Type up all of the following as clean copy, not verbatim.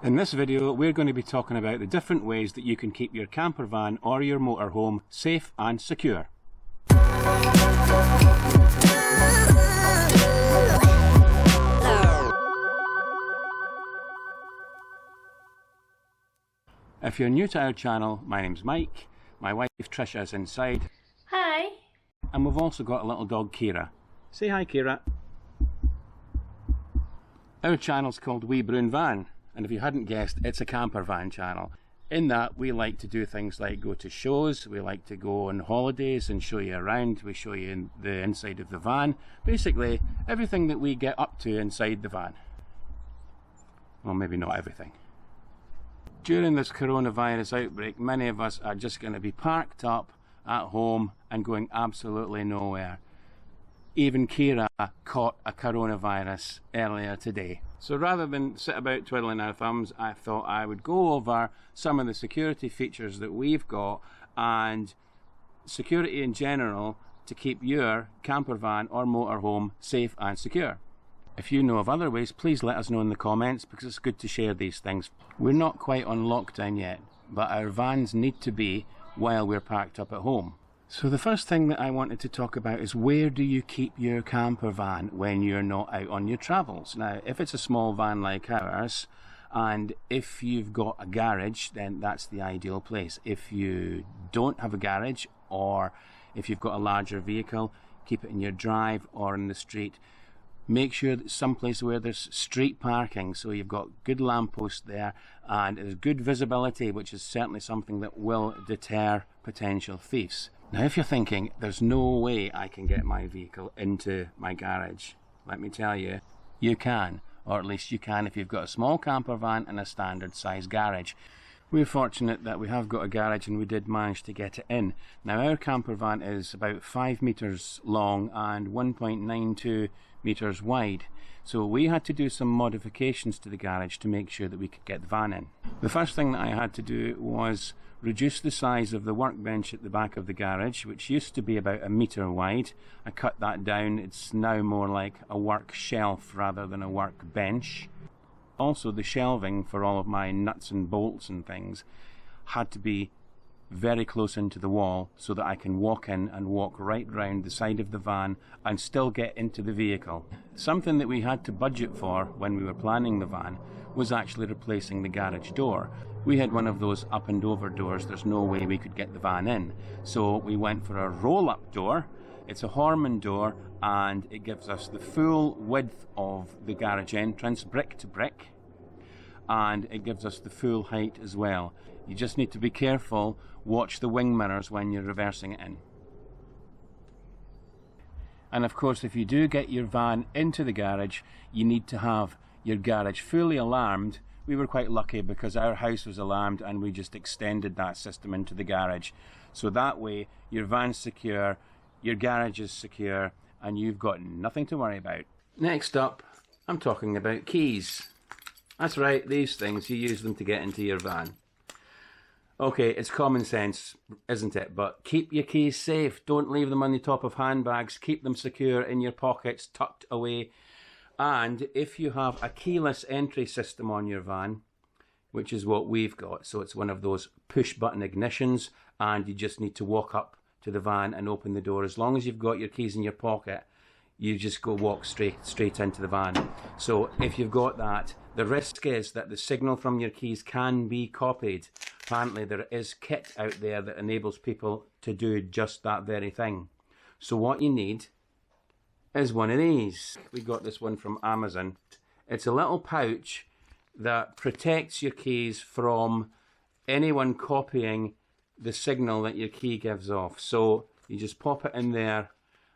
In this video, we're going to be talking about the different ways that you can keep your camper van or your motorhome safe and secure. If you're new to our channel, my name's Mike, my wife Trisha is inside. Hi. And we've also got a little dog, Kira. Say hi, Kira. Our channel's called Wee Brown Van, and if you hadn't guessed, it's a camper van channel. In that, we like to do things like go to shows, we like to go on holidays and show you around, we show you the inside of the van. Basically, everything that we get up to inside the van. Well, maybe not everything. During this coronavirus outbreak, many of us are just going to be parked up at home and going absolutely nowhere. Even Kira caught a coronavirus earlier today. So rather than sit about twiddling our thumbs, I thought I would go over some of the security features that we've got and security in general to keep your camper van or motorhome safe and secure. If you know of other ways, please let us know in the comments, because it's good to share these things. We're not quite on lockdown yet, but our vans need to be while we're parked up at home. So the first thing that I wanted to talk about is, where do you keep your camper van when you're not out on your travels? Now, if it's a small van like ours, and if you've got a garage, then that's the ideal place. If you don't have a garage, or if you've got a larger vehicle, keep it in your drive or in the street. Make sure that someplace where there's street parking, so you've got good lampposts there and there's good visibility, which is certainly something that will deter potential thieves. Now, if you're thinking, there's no way I can get my vehicle into my garage, let me tell you, you can. Or at least you can if you've got a small camper van and a standard size garage. We're fortunate that we have got a garage and we did manage to get it in. Now, our camper van is about 5 metres long and 1.92 metres wide. So we had to do some modifications to the garage to make sure that we could get the van in. The first thing that I had to do was reduce the size of the workbench at the back of the garage, which used to be about 1 metre wide. I cut that down. It's now more like a work shelf rather than a workbench. Also, the shelving for all of my nuts and bolts and things had to be very close into the wall so that I can walk in and walk right round the side of the van and still get into the vehicle. Something that we had to budget for when we were planning the van was actually replacing the garage door. We had one of those up and over doors. There's no way we could get the van in. So we went for a roll-up door. It's a Harman door and it gives us the full width of the garage entrance, brick to brick, and it gives us the full height as well. You just need to be careful, watch the wing mirrors when you're reversing it in. And of course, if you do get your van into the garage, you need to have your garage fully alarmed. We were quite lucky because our house was alarmed and we just extended that system into the garage. So that way your van's secure, your garage is secure, and you've got nothing to worry about. Next up, I'm talking about keys. That's right, these things, you use them to get into your van. Okay, it's common sense, isn't it? But keep your keys safe. Don't leave them on the top of handbags. Keep them secure in your pockets, tucked away. And if you have a keyless entry system on your van, which is what we've got, so it's one of those push-button ignitions, and you just need to walk up to the van and open the door. As long as you've got your keys in your pocket, you just walk straight into the van. So if you've got that, the risk is that the signal from your keys can be copied. Apparently there is kit out there that enables people to do just that very thing. So what you need is one of these. We got this one from Amazon. It's a little pouch that protects your keys from anyone copying the signal that your key gives off. So you just pop it in there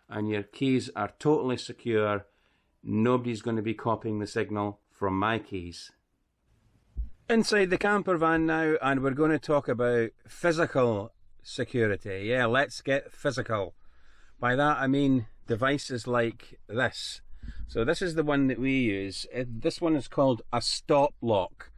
and your keys are totally secure. Nobody's going to be copying the signal from my keys. Inside the camper van now, and we're going to talk about physical security. Yeah, let's get physical. By that I mean devices like this. So this is the one that we use. This one is called a stop lock.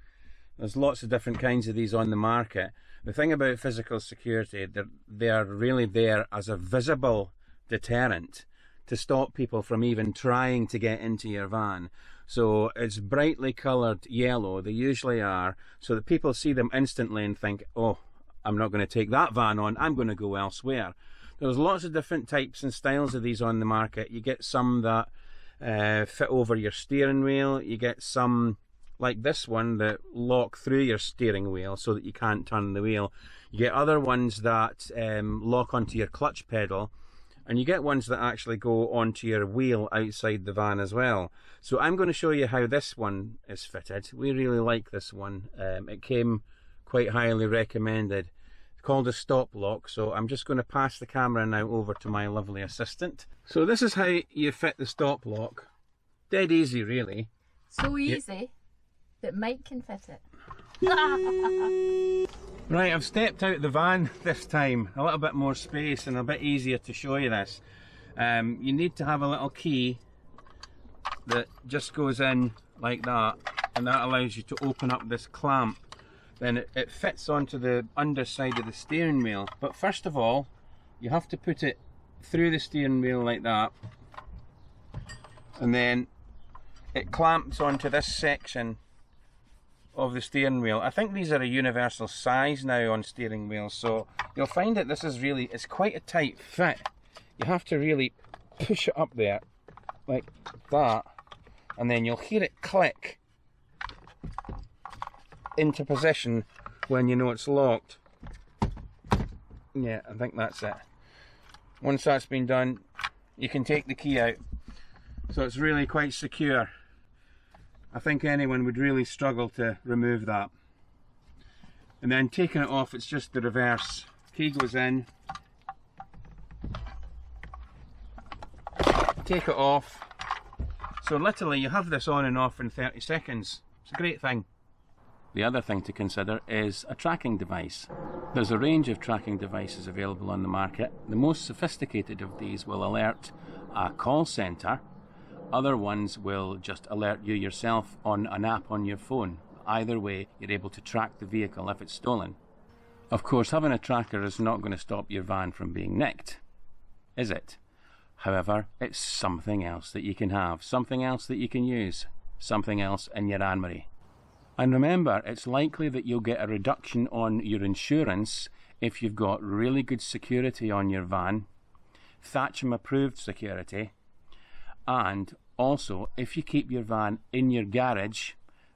There's lots of different kinds of these on the market. The thing about physical security, they are really there as a visible deterrent to stop people from even trying to get into your van. So it's brightly coloured yellow, they usually are, so that people see them instantly and think, oh, I'm not going to take that van on, I'm going to go elsewhere. There's lots of different types and styles of these on the market. You get some that fit over your steering wheel, you get some like this one that lock through your steering wheel so that you can't turn the wheel. You get other ones that lock onto your clutch pedal, and you get ones that actually go onto your wheel outside the van as well. So I'm going to show you how this one is fitted. We really like this one. It came quite highly recommended. It's called a stop lock, so I'm just going to pass the camera now over to my lovely assistant. So this is how you fit the stop lock. Dead easy, really. So easy that Mike can fit it. Right, I've stepped out the van this time. A little bit more space and a bit easier to show you this. You need to have a little key that just goes in like that, and that allows you to open up this clamp. Then it fits onto the underside of the steering wheel. But first of all, you have to put it through the steering wheel like that, and then it clamps onto this section of the steering wheel. I think these are a universal size now on steering wheels, so you'll find that this is really, it's quite a tight fit. You have to really push it up there like that, and then you'll hear it click into position when you know it's locked. Yeah, I think that's it. Once that's been done, you can take the key out. So it's really quite secure. I think anyone would really struggle to remove that. And then taking it off, it's just the reverse. Key goes in, take it off. So literally you have this on and off in 30 seconds. It's a great thing. The other thing to consider is a tracking device. There's a range of tracking devices available on the market. The most sophisticated of these will alert a call centre. Other ones will just alert you yourself on an app on your phone. Either way, you're able to track the vehicle if it's stolen. Of course, having a tracker is not going to stop your van from being nicked, is it? However, it's something else that you can have, something else that you can use, something else in your armoury. And remember, it's likely that you'll get a reduction on your insurance if you've got really good security on your van, Thatcham approved security, and also if you keep your van in your garage.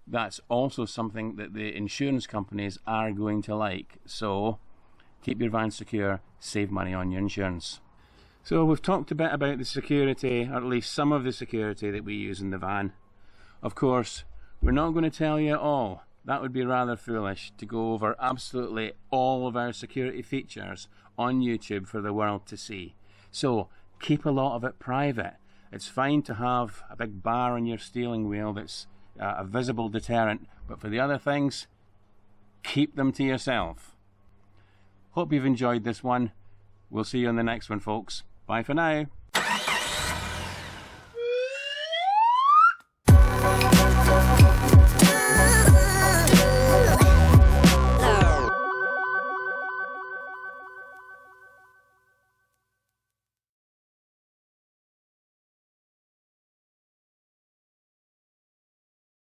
That's also something that the insurance companies are going to like. So keep your van secure, save money on your insurance. So we've talked a bit about the security, or at least some of the security that we use in the van. Of course, we're not going to tell you all. That would be rather foolish to go over absolutely all of our security features on YouTube for the world to see. So keep a lot of it private. It's fine to have a big bar on your steering wheel that's a visible deterrent, but for the other things, keep them to yourself. Hope you've enjoyed this one. We'll see you on the next one, folks. Bye for now.